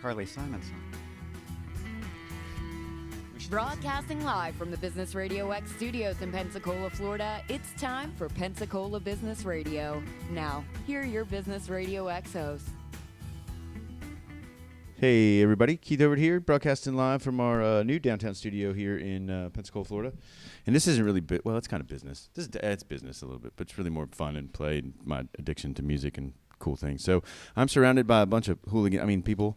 Carly Simon song. Broadcasting live from the Business Radio X studios in Pensacola, Florida, it's time for Pensacola Business Radio. Now, here are your Business Radio X hosts. Hey everybody, Keith Overt here, broadcasting live from our new downtown studio here in Pensacola, Florida. And this isn't really, well, it's kind of business. It's business a little bit, but it's really more fun and play and my addiction to music and cool things. So I'm surrounded by a bunch of people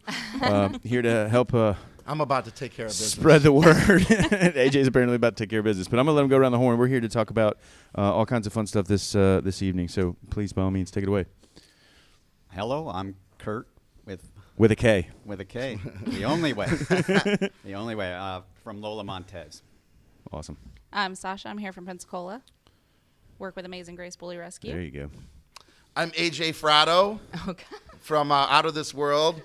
here to help I'm about to take care of business. Spread the word. AJ's apparently about to take care of business, but I'm going to let him go around the horn. We're here to talk about all kinds of fun stuff this evening. So please, by all means, take it away. Hello, I'm Kurt with a K. With a K. The only way. The only way. From Lola Mendez. Awesome. I'm Sasha. I'm here from Pensacola. Work with Amazing Grace Bully Rescue. There you go. I'm AJ Fratto from Out of This World.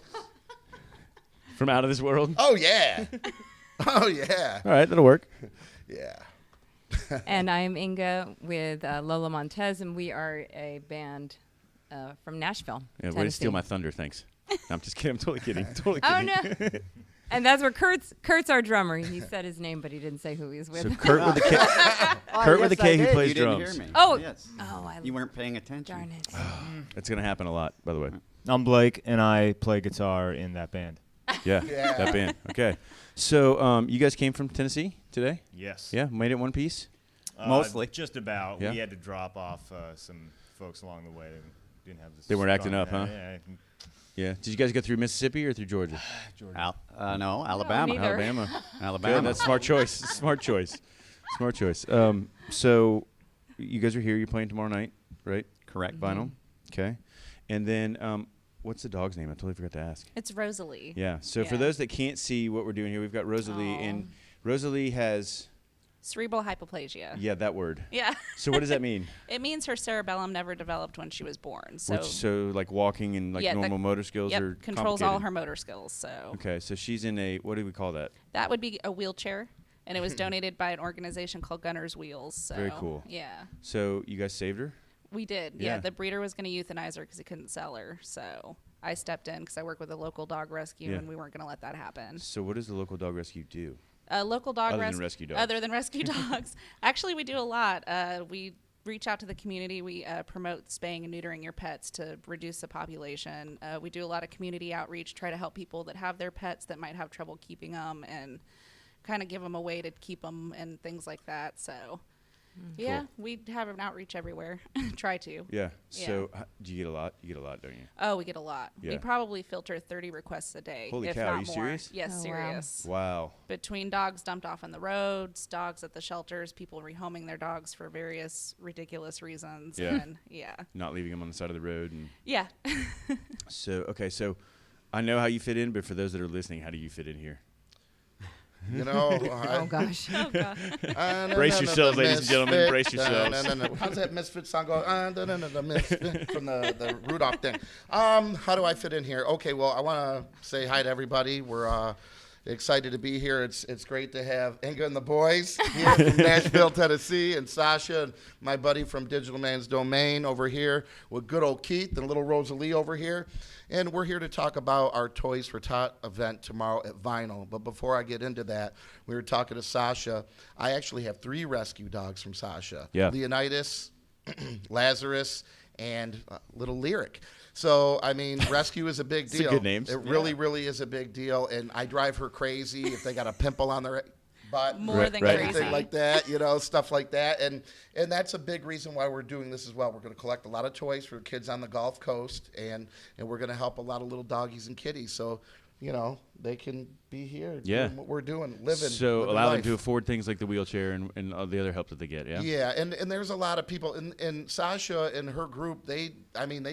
From Out of This World? Oh, yeah. Oh, yeah. All right, that'll work. Yeah. And I'm Inga with Lola Mendez, and we are a band from Nashville, Yeah, way to Tennessee. steal my thunder, thanks. No, I'm just kidding. I'm totally kidding. Totally Oh, kidding. no. And that's where Kurt's our drummer. He said his name, but he didn't say who he was with. So Kurt with a K. Kurt with a K who plays you drums. Didn't hear me. Oh. Yes. Oh, You weren't paying attention. darn it. It's going to happen a lot, by the way. I'm Blake, and I play guitar in that band. Yeah, that band. Okay. So you guys came from Tennessee today? Yes. Yeah, made it one piece? Mostly. Just about. Yeah. We had to drop off some folks along the way that didn't have this. They weren't acting up, huh? Yeah. Yeah. Did you guys go through Mississippi or through Georgia? No, Alabama. neither. Alabama. Alabama. Good, that's smart choice. Smart choice. Smart choice. So you guys are here. You're playing tomorrow night, right? Correct. Vinyl. Okay. And then what's the dog's name? I totally forgot to ask. It's Rosalie. Yeah. So for Yeah. those that can't see what we're doing here, we've got Rosalie, and Rosalie has Cerebral hypoplasia. that word. Yeah. So what does that mean? It means her cerebellum never developed when she was born. So, So like walking and like normal motor skills yep, are controls all complicated? her motor skills. So Okay, so she's in a, what do we call that? that would be a wheelchair, and it was donated by an organization called Gunner's Wheels. So Very cool. Yeah. So you guys saved her? We did. Yeah. Yeah. The breeder was going to euthanize her because he couldn't sell her. So I stepped in because I work with a local dog rescue, Yeah. and we weren't going to let that happen. So what does the local dog rescue do? Local dog Other than rescue dogs. Other than rescue dogs. Actually, we do a lot. We reach out to the community. We promote spaying and neutering your pets to reduce the population. We do a lot of community outreach, try to help people that have their pets that might have trouble keeping them, and kind of give them a way to keep them and things like that. So, yeah, we have an outreach everywhere. Try to. Yeah. So do you get a lot? You get a lot, don't you? Oh, we get a lot. Yeah. We probably filter 30 requests a day, Holy if cow, not are you more. serious? Yes, Oh, wow. serious. Wow. Between dogs dumped off on the roads, dogs at the shelters, people rehoming their dogs for various ridiculous reasons. Yeah. And Not leaving them on the side of the road. And yeah. so, okay, so I know how you fit in, but for those that are listening, how do you fit in here? You know, Oh, gosh. Oh, God. Brace yourselves, ladies and gentlemen, Misfit. brace yourselves. No. How's that Misfit song go? The Misfit from the Rudolph thing. How do I fit in here? Okay, well, I want to say hi to everybody. We're excited to be here. It's great to have Inga and the boys here from Nashville, Tennessee, and Sasha and my buddy from Digital Man's Domain over here with good old Keith and little Rosalie over here. And we're here to talk about our Toys for Tot event tomorrow at Vinyl. But before I get into that, we were talking to Sasha. I actually have 3 rescue dogs from Sasha. Yeah. Leonidas, Lazarus, and little Lyric. So, I mean, rescue is a big deal. Some good names. It really is a big deal. And I drive her crazy if they got a pimple on their butt. More than right. crazy. Anything like that, stuff like that. And that's a big reason why we're doing this as well. We're going to collect a lot of toys for kids on the Gulf Coast, and we're going to help a lot of little doggies and kitties. So, they can be here doing what we're doing, living. So living allow life. them to afford things like the wheelchair and all the other help that they get, yeah? Yeah, and there's a lot of people, and Sasha and her group, they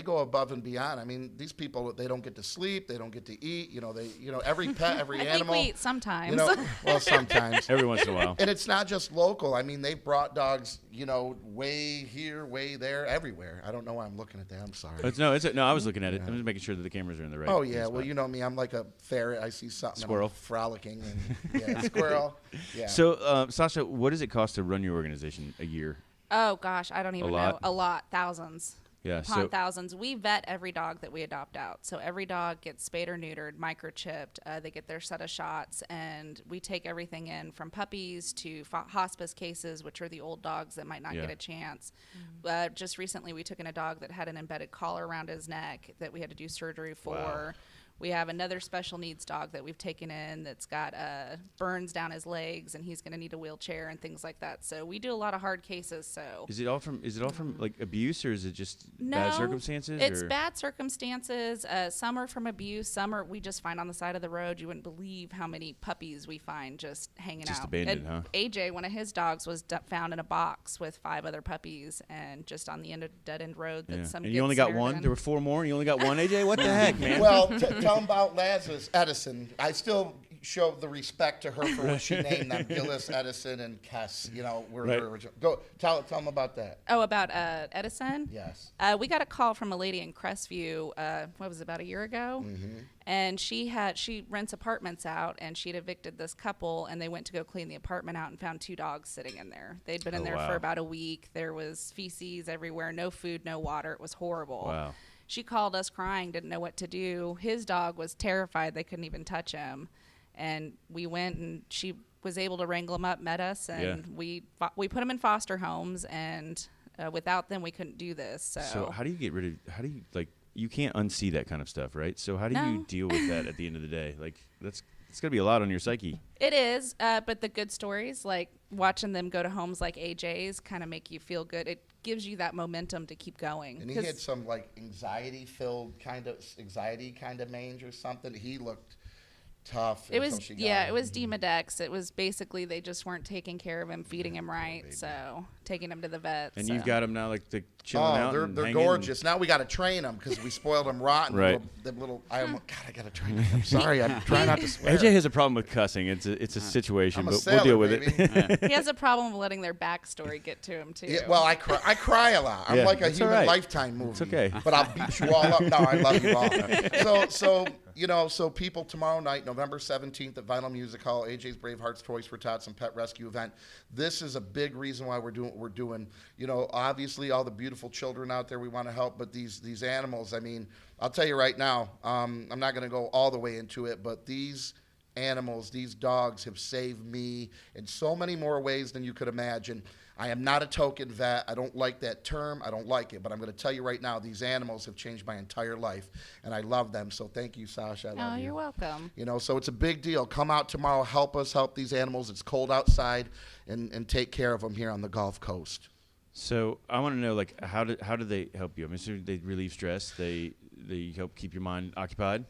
go above and beyond. I mean, these people, they don't get to sleep, they don't get to eat, every pet, every I animal. think we eat sometimes. Well, sometimes. Every once in a while. And it's not just local. I mean, they've brought dogs, way here, way there, everywhere. I don't know why I'm looking at that. I'm sorry. No, I was looking at it. I'm just making sure that the cameras are in the right Oh, yeah. spot. Well, you know me. I'm like a ferret. I see something. and I'm Squirrel. frolicking. And, squirrel. Yeah. So, Sasha, what does it cost to run your organization a year? Oh, gosh. I don't even lot? know. A lot. Thousands. Yeah. upon So thousands. We vet every dog that we adopt out. So every dog gets spayed or neutered, microchipped. They get their set of shots, and we take everything in from puppies to hospice cases, which are the old dogs that might not get a chance. Just recently, we took in a dog that had an embedded collar around his neck that we had to do surgery for. Wow. We have another special needs dog that we've taken in that's got burns down his legs, and he's going to need a wheelchair and things like that. So we do a lot of hard cases. So is it all from like abuse, or is it just no, bad circumstances? It's bad circumstances. Some are from abuse. Some are we just find on the side of the road. You wouldn't believe how many puppies we find just hanging Just out. abandoned, And huh? AJ, one of his dogs, was found in a box with 5 other puppies, and just on the end of dead end road. That some and kid you only got snared one. in. There were 4 more, and you only got one. AJ, what the heck, man? Well, tell them about Lazarus Edison. I still show the respect to her for what she named them, Gillis, Edison, and Kess. You know, were Right. her original. Go tell them about that. Oh, about Edison? Yes. We got a call from a lady in Crestview, what was it, about a year ago? And she rents apartments out, and she'd evicted this couple, and they went to go clean the apartment out and found 2 dogs sitting in there. They'd been in Oh, there wow. for about a week. There was feces everywhere, no food, no water. It was horrible. Wow. She called us crying, didn't know what to do. His dog was terrified. They couldn't even touch him. And we went, and she was able to wrangle him up, met us, and we put him in foster homes, and without them, we couldn't do this. So how do you get rid of? How do you you can't unsee that kind of stuff, right? So how do you No. deal with that at the end of the day? Like it's gonna be a lot on your psyche. It is, but the good stories, like watching them go to homes like AJ's, kind of make you feel good. It gives you that momentum to keep going. And he had some like anxiety kind of mange or something. He looked tough. It until was, she got yeah, him. it was Demodex. It was basically they just weren't taking care of him, feeding him right, so taking him to the vet. And so. you've got them now, like chilling out. they're and they're hanging. gorgeous. Now we got to train them because we spoiled them rotten. Right. God, I got to train them. I'm sorry. I'm trying not to swear. AJ has a problem with cussing. It's a situation, I'm a but sailor, we'll deal with baby. it. He has a problem with letting their backstory get to him too. Yeah, well, I cry a lot. I'm Yeah, like a that's all human right. lifetime movie. It's okay. But I'll beat you all up. No, I love you all. So people tomorrow night, November 17th at Vinyl Music Hall, AJ's Brave Hearts Toys for Tots and Pet Rescue event. This is a big reason why we're doing what we're doing. You know, obviously all the beautiful children out there we want to help, but these animals, I mean, I'll tell you right now, I'm not going to go all the way into it, but these animals, these dogs have saved me in so many more ways than you could imagine. I am not a token vet. I don't like that term. I don't like it. But I'm going to tell you right now, these animals have changed my entire life, and I love them. So thank you, Sasha. I love you. You're welcome. You know, so it's a big deal. Come out tomorrow. Help us help these animals. It's cold outside, and take care of them here on the Gulf Coast. So I want to know, like, how do they help you? I mean, so they relieve stress. They help keep your mind occupied.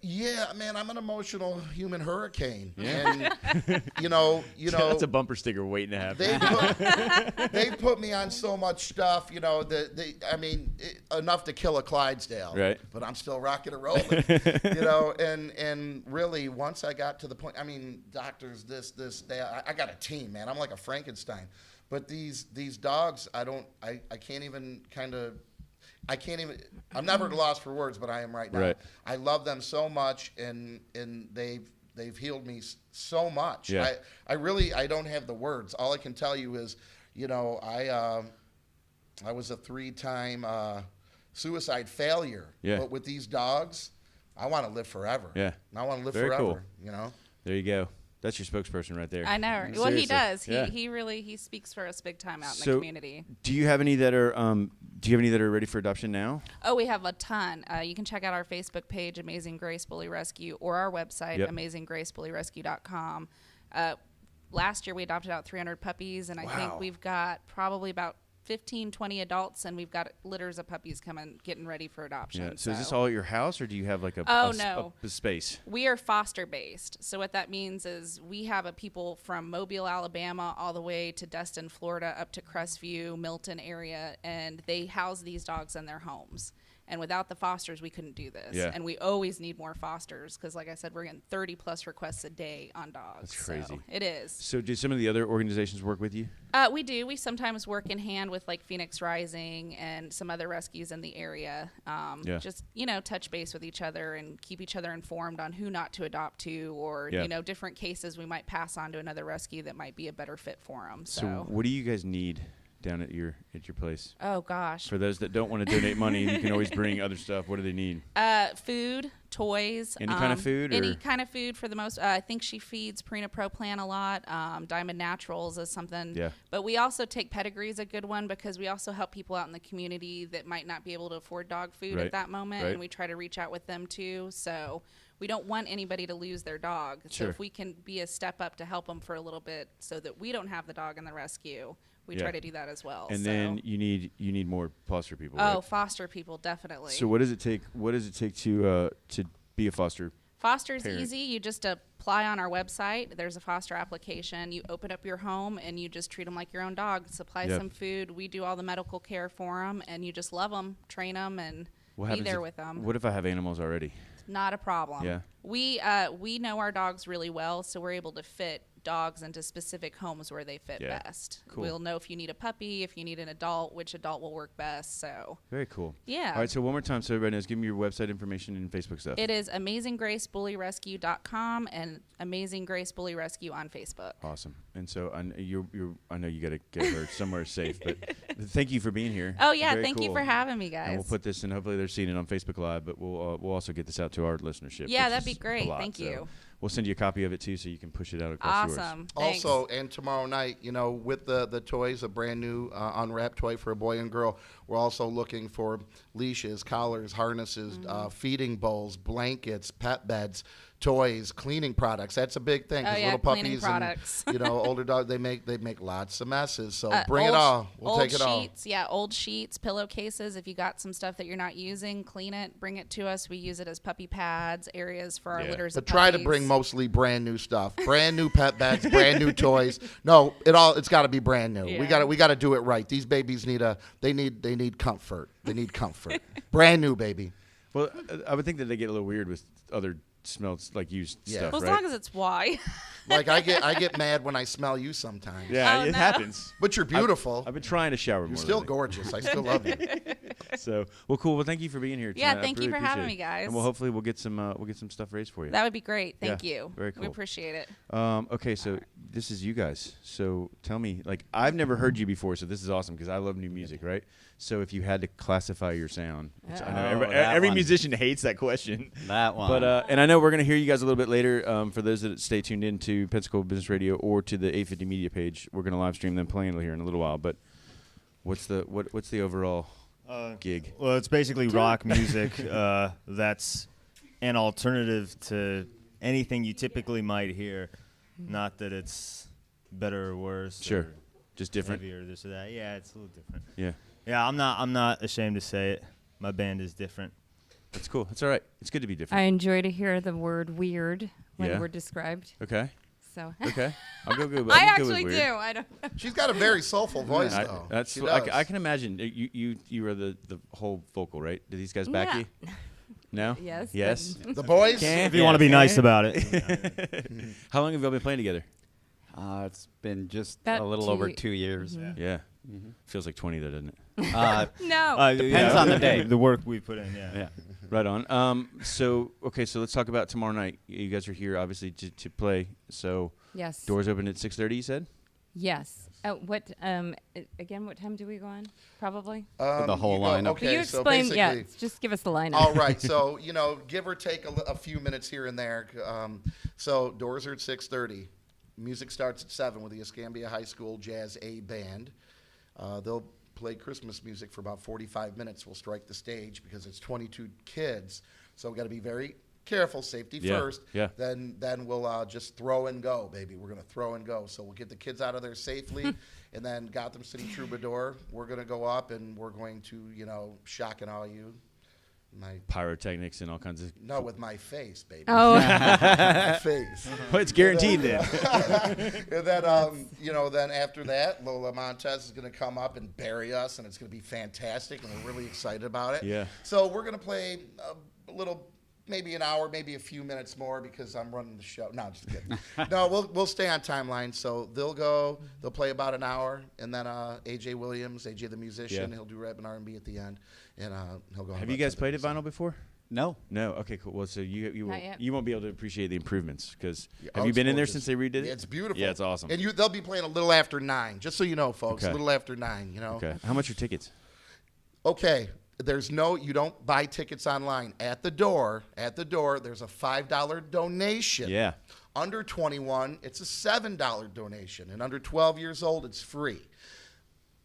Yeah, man, I'm an emotional human hurricane. Yeah. And, you know. That's a bumper sticker waiting to happen. They've put me on so much stuff, you know, enough to kill a Clydesdale. Right. But I'm still rocking and rolling, you know, and really once I got to the point, I mean, doctors, this, that, I got a team, man. I'm like a Frankenstein. But these dogs, I can't even I'm never lost for words, but I am right now. Right. I love them so much, and they've healed me so much. Yeah. I don't have the words. All I can tell you is, you know, I was a 3-time suicide failure. Yeah. But with these dogs, I want to live forever. Yeah. I want to live Very forever. cool. You know. There you go. That's your spokesperson right there. I know. Well, Seriously. he does. Yeah. He really speaks for us big time out in So, the community. Do you have any that are ready for adoption now? Oh, we have a ton. You can check out our Facebook page, Amazing Grace Bully Rescue, or our website, Yep. AmazingGraceBullyRescue.com. Last year, we adopted out 300 puppies, and I think Wow. we've got probably about 15, 20 adults, and we've got litters of puppies getting ready for adoption. Yeah. So is this all at your house, or do you have like no. a space? We are foster based. So what that means is we have people from Mobile, Alabama, all the way to Destin, Florida, up to Crestview, Milton area, and they house these dogs in their homes. And without the fosters, we couldn't do this. Yeah. And we always need more fosters because, like I said, we're getting 30 plus requests a day on dogs. That's crazy. So it is. So do some of the other organizations work with you? We do. We sometimes work in hand with like Phoenix Rising and some other rescues in the area. Yeah. Just, touch base with each other and keep each other informed on who not to adopt to, or, Yeah. Different cases we might pass on to another rescue that might be a better fit for them. So what do you guys need down at your place? Oh gosh. For those that don't want to donate money, you can always bring other stuff. What do they need? Food, toys. Any kind of food? Any or? kind of food for the most. I think she feeds Purina Pro Plan a lot. Diamond Naturals is something. Yeah. But we also take Pedigree is a good one because we also help people out in the community that might not be able to afford dog food Right. at that moment, Right. and we try to reach out with them too. So we don't want anybody to lose their dog. Sure. So if we can be a step up to help them for a little bit so that we don't have the dog in the rescue, we Yeah. try to do that as well. And so. then you need more foster people. Oh, right? foster people, definitely. So what does it take? What does it take to be a foster? Foster's parent? easy. You just apply on our website. There's a foster application. You open up your home and you just treat them like your own dog. Supply Yeah. some food. We do all the medical care for them, and you just love them, train them, and What be happens there if- with them. What if I have animals already? Not a problem. Yeah. We know our dogs really well, so we're able to fit dogs into specific homes where they fit Yeah. best. Cool. We'll know if you need a puppy, if you need an adult, which adult will work best. So Very cool. yeah. All right. So one more time, so everybody knows. Give me your website information and Facebook stuff. It is AmazingGraceBullyRescue.com and Amazing Grace Bully Rescue on Facebook. Awesome. And so I know you got to get her somewhere safe, but thank you for being here. Oh yeah, Very thank you cool. for having me, guys. And we'll put this, and hopefully they're seeing it on Facebook Live, but we'll also get this out to our listenership. Yeah, which that'd be is a great. lot. Thank So you. We'll send you a copy of it too, so you can push it out across yours. Awesome. Thanks. Also, and tomorrow night, with the toys, a brand new unwrapped toy for a boy and girl, we're also looking for leashes, collars, harnesses, feeding bowls, blankets, pet beds, toys, cleaning products. That's a big thing. Oh, 'cause yeah, little cleaning puppies products. and older dogs, they make lots of messes. So bring it old all. We'll old take it all. sheets, yeah, old sheets, pillowcases. If you got some stuff that you're not using, clean it, bring it to us. We use it as puppy pads, areas for our Yeah. litters But of try to puppies. bring mostly brand new stuff, brand new pet beds, brand new toys. No, it's got to be brand new. Yeah. We got to do it right. These babies need comfort. They need comfort. Brand new, baby. Well, I would think that they get a little weird with other smells like used Yeah. stuff, Well, as right? long as it's why. Like I get mad when I smell you sometimes. Yeah, Oh, it no. happens. But you're beautiful. I've been trying to shower more. You're still lately. gorgeous. I still love you. So, well, cool. Well, thank you for being here. Yeah, tonight. I thank you really for having appreciate me, it. guys. And hopefully we'll get some stuff raised for you. That would be great. Thank Yeah, you. very We cool. appreciate it. Okay, so this is you guys. So tell me, I've never heard you before, so this is awesome because I love new music, right? So if you had to classify your sound, which I know Oh, that every one. musician hates that question. That one. But and I know we're going to hear you guys a little bit later. For those that stay tuned in to Pensacola Business Radio or to the 850 Media page, we're going to live stream them playing here in a little while. But what's the overall gig? Well, it's basically rock music that's an alternative to anything you typically might hear. Not that it's better or worse. Sure. Or Just different. heavier, this or that. Yeah, it's a little different. Yeah, Yeah, I'm not ashamed to say it. My band is different. that's cool. That's all right. It's good to be I different. enjoy to hear the word weird when Yeah? we're described. Okay. So Okay. I'll go good. I I'll go with actually weird. do. I don't. She's got a very soulful voice, I, though. that's She I, does. I can imagine. You are the whole vocal, right? Do these guys back Yeah. you? No. Yes, Yes. The boys. Can- If you want to be nice about it. How long have y'all been playing together? It's been just About a little over 2 2 years. Yeah. Feels like 20 though, doesn't it? No. Depends on the day. The work we put in, yeah. Yeah. Right on. So let's talk about tomorrow night. You guys are here obviously to play. So Yes. doors open at 6:30. You said. Yes. Again, what time do we go on? Probably. The whole you go- lineup. Okay, Will you so explain? Yeah. basically- Just give us the lineup. All right, so give or take a few minutes here and there. So doors are at 6:30. Music starts at 7 with the Escambia High School Jazz A Band. They'll play Christmas music for about 45 minutes. We'll strike the stage because it's 22 kids, so we got to be very careful. Safety Yeah, first. yeah. Then we'll just throw and go, baby. We're gonna throw and go. So we'll get the kids out of there safely, and then Gotham City Troubadour. We're gonna go up and we're going to shock and awe you. Pyrotechnics and all kinds of. No, with my face, baby. Oh. My face. Well, it's guaranteed then. And then, then after that, Lola Mendez is going to come up and bury us, and it's going to be fantastic, and we're really excited about it. Yeah. So we're going to play a little, maybe an hour, maybe a few minutes more because I'm running the show. No, just kidding. No, we'll stay on timeline. So they'll play about an hour, and then AJ Williams, AJ the musician, Yeah. he'll do rap and R&B at the end, and he'll go. on Have you about guys 10 played at minutes. vinyl before? No. No. Okay. Cool. Well, so Not yet. you won't be able to appreciate the improvements because have Oh, you it's been in there gorgeous. since they redid it? Yeah, it's beautiful. Yeah, it's awesome. And they'll be playing a little after 9, just so you know, folks. Okay. A little after 9. You know. Okay. How much are tickets? Okay. You don't buy tickets online. At the door, there's a $5 donation. Yeah. Under 21, it's a $7 donation. And under 12 years old, it's free.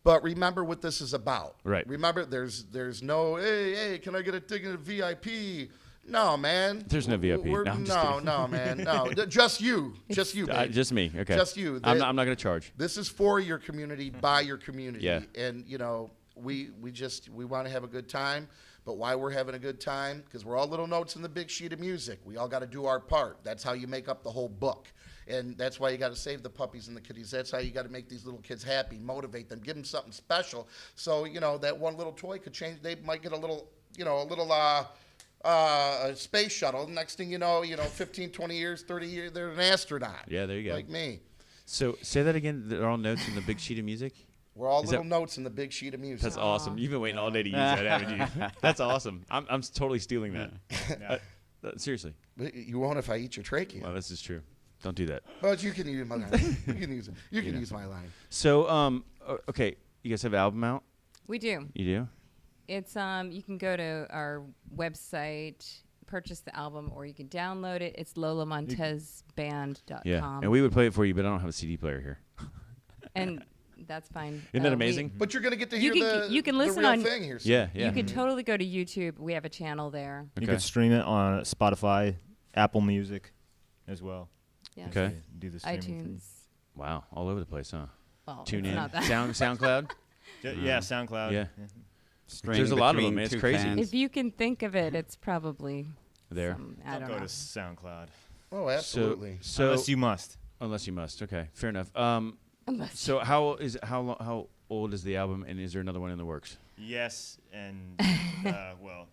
But remember what this is about. Right. Remember, there's no, hey, can I get a ticket to VIP? No, man. There's no VIP. No, I'm just kidding. No, man. No. Just you, babe. Just me. Okay. Just you. I'm not going to charge. This is for your community, by your community. Yeah. And, we want to have a good time. But why we're having a good time? Because we're all little notes in the big sheet of music. We all got to do our part. That's how you make up the whole book. And that's why you got to save the puppies and the kitties. That's how you got to make these little kids happy, motivate them, give them something special. So, that one little toy could change. They might get a little a space shuttle. Next thing you know, 15, 20 years, 30 years, they're an astronaut. Yeah, there you go. Like me. So say that again. They're all notes in the big sheet of music? We're all Is little that- notes in the big sheet of music. That's awesome. You've been waiting all day to use that, haven't you? That's awesome. I'm totally stealing that. Seriously. But you won't if I eat your trachea. Well, this is true. Don't do that. But you can use my line. You can use it. You can use my line. So, okay, you guys have an album out? We do. You do? It's you can go to our website, purchase the album, or you can download it. It's lolamontezband.com. Yeah. And we would play it for you, but I don't have a CD player here. And that's fine. Isn't that amazing? But you're going to get to You hear can- you can the listen real on- thing here. Yeah, yeah. You could totally go to YouTube. We have a channel there. You Okay. could stream it on Spotify, Apple Music as well. Yes. Okay. Do the streaming thing. iTunes. Wow, all over the place, huh? Well, Tune it's in. not that. SoundCloud? Yeah, SoundCloud. Yeah. String There's a lot of them, between man. It's two crazy. fans. If you can think of it, it's probably There. I don't go know. to SoundCloud Oh, absolutely. So unless you must. unless you must. Okay, fair enough. Unless- So how old is the album, and is there another one in the works? Yes, and well,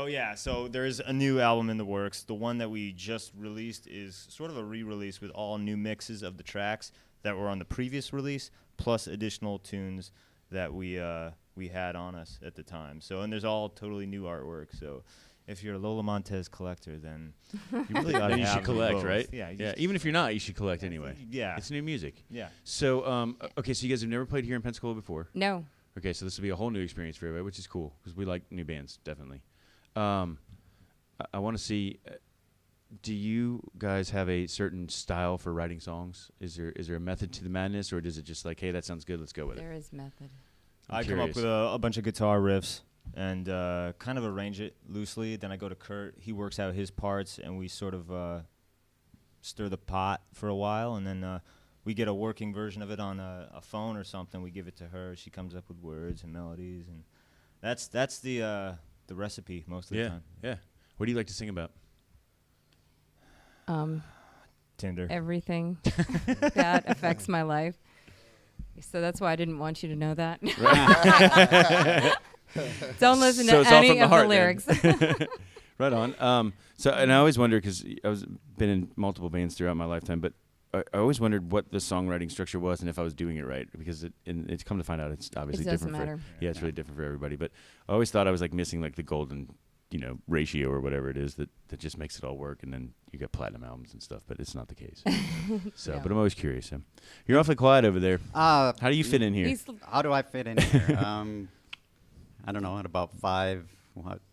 yeah. So there is a new album in the works. The one that we just released is sort of a re-release with all new mixes of the tracks that were on the previous release, plus additional tunes that we had on us at the time. So, and there's all totally new artwork. So, if you're a Lola Mendez collector, then you really ought to Then you have should collect, both. right? Yeah, Yeah. Even if you're not, you should collect anyway. Yeah. It's new music. Yeah. So okay, so you guys have never played here in Pensacola before. No. Okay, so this will be a whole new experience for everybody, which is cool because we like new bands, definitely. I want to see. Do you guys have a certain style for writing songs? Is there a method to the madness, or is it just like, hey, that sounds good, let's go with it? There is method. I'm I come up curious. with a bunch of guitar riffs and kind of arrange it loosely. Then I go to Kurt. He works out his parts, and we sort of stir the pot for a while, and then we get a working version of it on a phone or something. We give it to her. She comes up with words and melodies, and that's the recipe most of the time. Yeah. What do you like to sing about? Tinder. Everything that affects my life. So that's why I didn't want you to know that. Don't listen So to it's all any from the of heart the then. lyrics. Right on. So, and I always wonder because been in multiple bands throughout my lifetime, but I always wondered what the songwriting structure was and if I was doing it right, because it's come to find out it's obviously It doesn't different. matter. Yeah, it's really different for everybody. But I always thought I was like missing like the golden, ratio or whatever it is that just makes it all work, and then you get platinum albums and stuff. But it's not the case. So, No. but I'm always curious. You're awfully quiet over there. How do you fit in here? He's How do I fit in here? I don't know, at about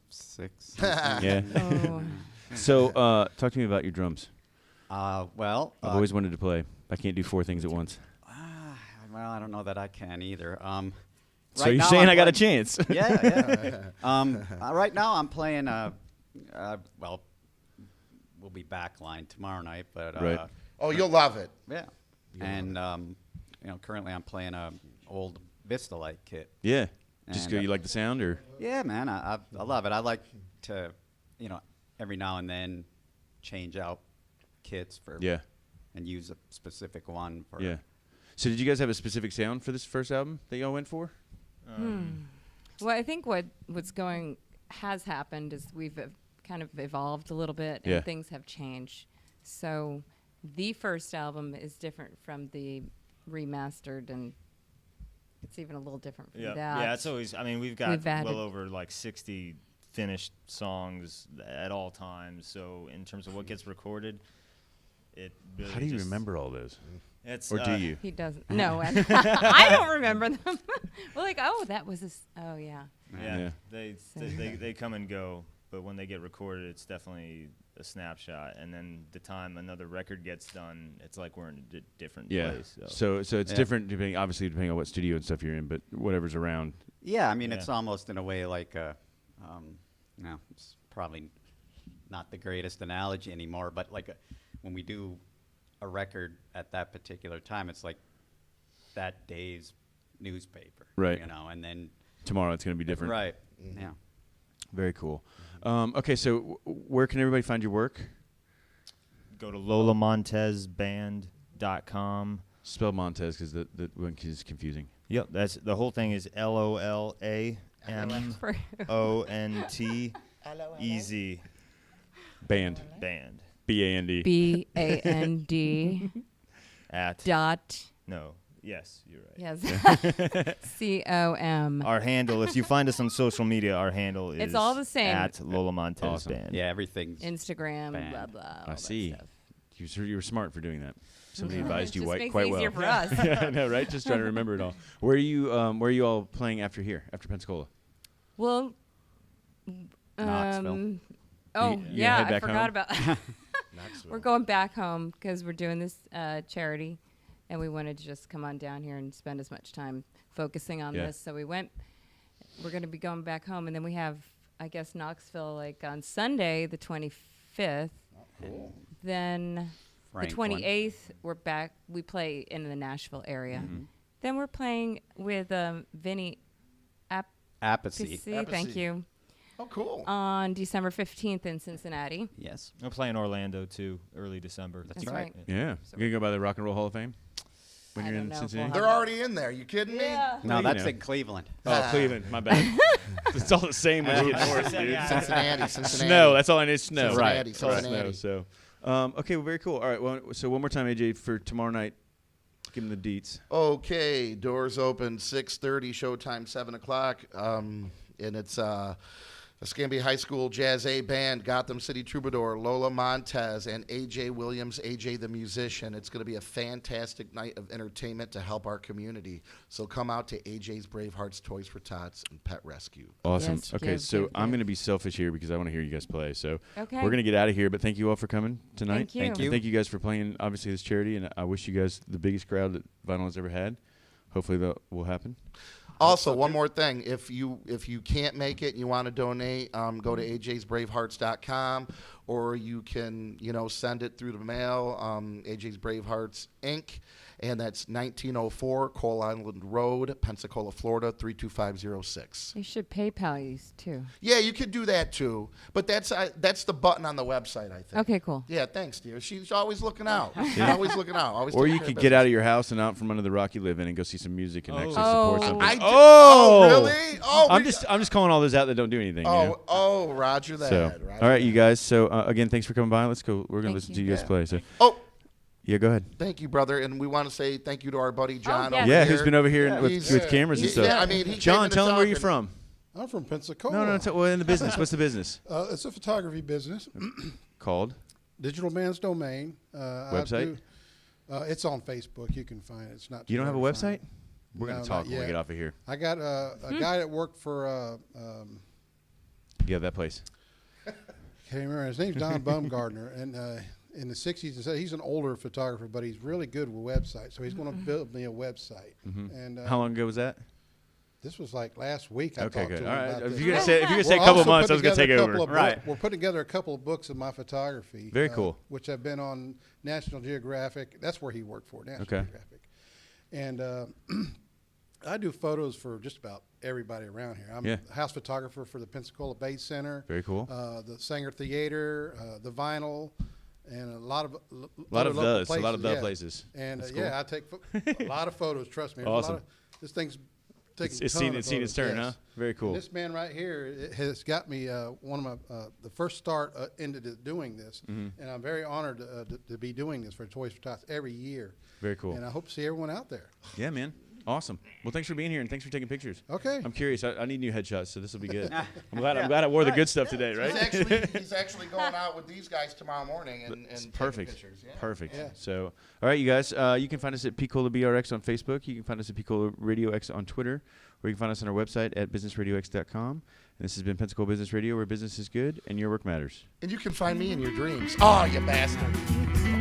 6. Yeah. oh, So, talk to me about your drums. Well, I've always wanted to play. I can't do 4 things at once. well, I don't know that I can either. So right you're now saying I'm I got a playing- chance? Yeah. Right now I'm playing. Well, we'll be backline tomorrow night, but Right. Oh, you'll love it. yeah. And currently I'm playing a old Vista Light kit. Yeah. Just And, go. You like the sound, or? Yeah, man, I love it. I like to, every now and then change out kits for Yeah. and use a specific one for. Yeah. So did you guys have a specific sound for this first album that y'all went for? well, I think has happened is we've kind of evolved a little bit Yeah. and things have changed. So the first album is different from the remastered, and it's even a little different from that. Yeah, it's always. I mean, we've got We've added- well over like 60 finished songs at all times. So in terms of what gets recorded, it really How do you just- remember all those? It's, Or do you? He doesn't. No, I don't remember them. We're like, oh, that was oh, yeah. Yeah, Yeah. they come and go, but when they get recorded, it's definitely a snapshot. And then the time another record gets done, it's like we're in a different place. So it's different depending on what studio and stuff you're in, but whatever's around. Yeah, I mean, Yeah. it's almost in a way like it's probably not the greatest analogy anymore, but like when we do a record at that particular time, it's like that day's newspaper, Right. and then Tomorrow it's going to be different. right, yeah. Very cool. Okay, so where can everybody find your work? Go to lolamontezband.com. Spell Montez because the one is confusing. Yep, that's the whole thing is LOLAMONT easy Band. band BAND. BAND at dot. no yes you're right. Yes. COM. Our handle, if you find us on social media, our handle is It's all the same. at Lola Montez Awesome. Band. Yeah, everything's Instagram, Band. blah, blah. all I that see. stuff. You were smart for doing that. Somebody advised you Just makes quite it well. easier for us. Yeah, I know, right? Just trying to remember it all. Where are you all playing after Pensacola? Well, Knoxville. oh, You yeah, head I back forgot home? about We're going back home because we're doing this charity, and we wanted to just come on down here and spend as much time focusing on Yeah. this. So we're going to be going back home, and then we have, I guess, Knoxville, like on Sunday, the 25th. Cool. Then Franklin. the 28th, we're back. We play in the Nashville area. Mm-hmm. Then we're playing with Vinny Apathy. Thank Apathy. you. Oh, cool. On December 15th in Cincinnati. Yes. I'm playing Orlando too, early December. That's right. Yeah. So- You gonna go by the Rock and Roll Hall of Fame when I you're don't in know if Cincinnati? we'll They're already in there. You kidding me? Yeah. No, you that's know. in Cleveland. Oh, Cleveland. My bad. It's all the same when you get north, dude. Cincinnati. Snow. That's all I need. is Snow. Cincinnati, It's all Cincinnati. snow. So, okay. Well, very cool. All right. Well, so one more time, AJ, for tomorrow night. Give them the deets. Okay, doors open 6:30, showtime 7 o'clock, and it's Escambia High School Jazz A Band, Gotham City Troubadour, Lola Montez, and AJ Williams, AJ the musician. It's going to be a fantastic night of entertainment to help our community. So come out to AJ's Bravehearts, Toys for Tots, and Pet Rescue. Awesome. Yes, Okay, give, so give, I'm give. going to be selfish here because I want to hear you guys play. So Okay. we're going to get out of here, but thank you all for coming tonight. Thank you. Thank you. And thank you guys for playing, obviously, this charity, and I wish you guys the biggest crowd that Vinyl has ever had. Hopefully that will happen. Also, one more thing. If you can't make it and you want to donate, go to ajsbravehearts.com, or you can, send it through the mail, AJ's Bravehearts, Inc., and that's 1904 Coal Island Road, Pensacola, Florida, 32506. They should PayPal you too. Yeah, you could do that too, but that's the button on the website, I think. Okay, cool. Yeah, thanks, dear. She's always looking out. Always looking out. Always Or taking you care could of get out business. of your house and out from under the rock you live in and go see some music and actually Oh. support something. Oh, really? Oh, I'm just calling all those out that don't do anything. you know? Roger that. So, Roger all right, that. you guys. So again, thanks for coming by. Let's go. We're gonna Thank listen you. to you guys Yeah. play. So Oh, yeah, go ahead. thank you, brother. And we want to say thank you to our buddy John. yeah. over Yeah, here. who's been over here with He's- cameras and he's- stuff. yeah, I mean, he John, came in tell to them where talk you're and- from. I'm from Pensacola. No, well, in the business. What's the business It's a photography business. called? Digital Man's Domain. Website? It's on Facebook. You can find it. It's not. You don't have a hard to website? find. We're gonna No, talk not when we yet. get off of here. I got a guy that worked for. Yeah, that place. Can't remember. His name's Don Bumgardner, and in the '60s, he's an older photographer, but he's really good with websites. So he's going to build me a website. And How long ago was that? this was like last week. I Okay, talked good. to All him right. about If this. you're gonna say a We're couple also months, I was putting gonna take together a over. couple of Right. We're putting together a couple of books of my photography. Very cool. Which have been on National Geographic. That's where he worked for, National Okay. Geographic. And I do photos for just about everybody around here. I'm Yeah. a house photographer for the Pensacola Bay Center, Very cool. the Sanger Theater, the Vinyl, and a lot of A lot of local those. A lot of the yeah. places. And That's yeah, I take a lot of photos. Trust me. There's Awesome. A lot of, this thing's taking. It's a seen ton its of seen its photos, turn, yes. huh? Very cool. This man right here has got me one of my the first start into doing this, Mm-hmm. and I'm very honored to be doing this for Toys for Tots every year. Very cool. And I hope to see everyone out there. Yeah, man. Awesome. Well, thanks for being here and thanks for taking pictures. Okay. I'm curious. I need new headshots, so this will be good. I'm glad I wore the good stuff today, right? He's actually going out with these guys tomorrow morning and It's taking perfect. pictures. Yeah. Perfect. Yeah. So, all right, you guys, you can find us at PColaBRX on Facebook. You can find us at PCola Radio X on Twitter, or you can find us on our website at businessradiox.com. And this has been Pensacola Business Radio, where business is good and your work matters. And you can find me in your dreams. Oh, you bastard.